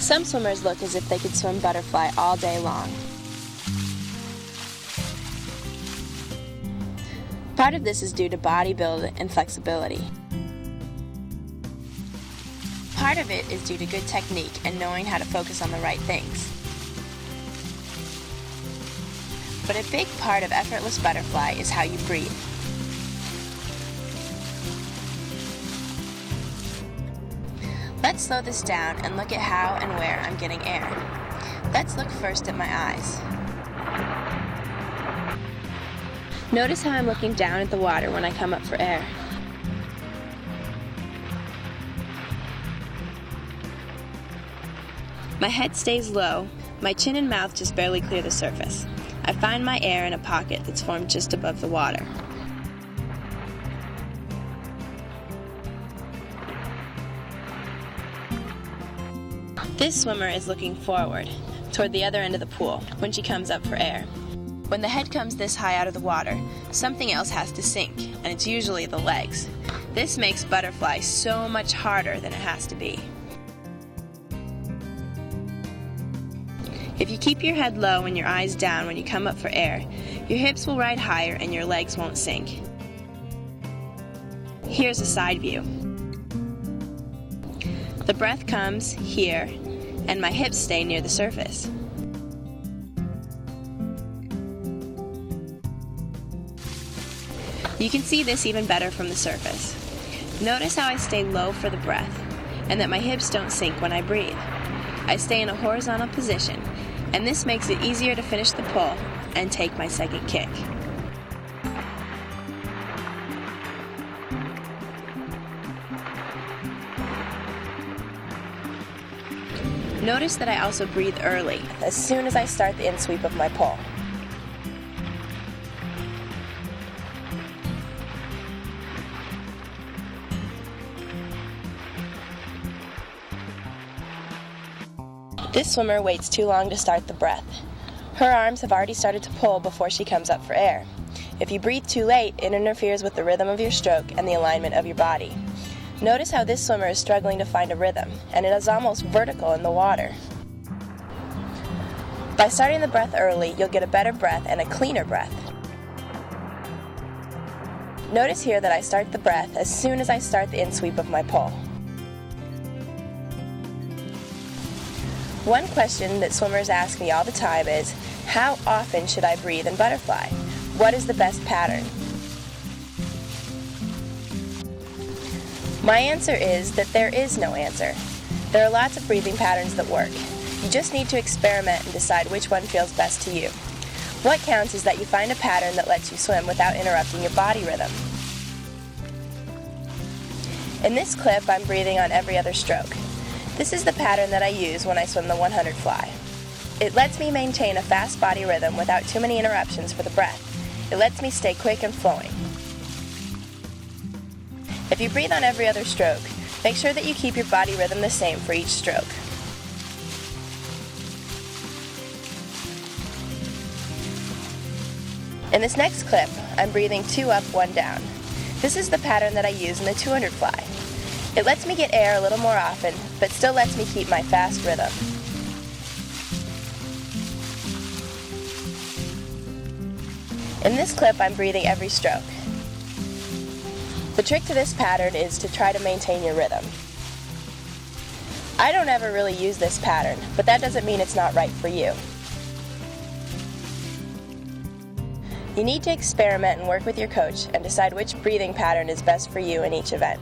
Some swimmers look as if they could swim butterfly all day long. Part of this is due to body build and flexibility. Part of it is due to good technique and knowing how to focus on the right things. But a big part of effortless butterfly is how you breathe. Let's slow this down and look at how and where I'm getting air. Let's look first at my eyes. Notice how I'm looking down at the water when I come up for air. My head stays low, my chin and mouth just barely clear the surface. I find my air in a pocket that's formed just above the water. This swimmer is looking forward, toward the other end of the pool, when she comes up for air. When the head comes this high out of the water, something else has to sink, and it's usually the legs. This makes butterfly so much harder than it has to be. If you keep your head low and your eyes down when you come up for air, your hips will ride higher and your legs won't sink. Here's a side view. The breath comes here, and my hips stay near the surface. You can see this even better from the surface. Notice how I stay low for the breath, and that my hips don't sink when I breathe. I stay in a horizontal position, and this makes it easier to finish the pull and take my second kick. Notice that I also breathe early, as soon as I start the in-sweep of my pull. This swimmer waits too long to start the breath. Her arms have already started to pull before she comes up for air. If you breathe too late, it interferes with the rhythm of your stroke and the alignment of your body. Notice how this swimmer is struggling to find a rhythm, and it is almost vertical in the water. By starting the breath early, you'll get a better breath and a cleaner breath. Notice here that I start the breath as soon as I start the in-sweep of my pull. One question that swimmers ask me all the time is, how often should I breathe in butterfly? What is the best pattern? My answer is that there is no answer. There are lots of breathing patterns that work. You just need to experiment and decide which one feels best to you. What counts is that you find a pattern that lets you swim without interrupting your body rhythm. In this clip, I'm breathing on every other stroke. This is the pattern that I use when I swim the 100 fly. It lets me maintain a fast body rhythm without too many interruptions for the breath. It lets me stay quick and flowing. If you breathe on every other stroke, make sure that you keep your body rhythm the same for each stroke. In this next clip, I'm breathing 2 up, 1 down. This is the pattern that I use in the 200 fly. It lets me get air a little more often, but still lets me keep my fast rhythm. In this clip, I'm breathing every stroke. The trick to this pattern is to try to maintain your rhythm. I don't ever really use this pattern, but that doesn't mean it's not right for you. You need to experiment and work with your coach and decide which breathing pattern is best for you in each event.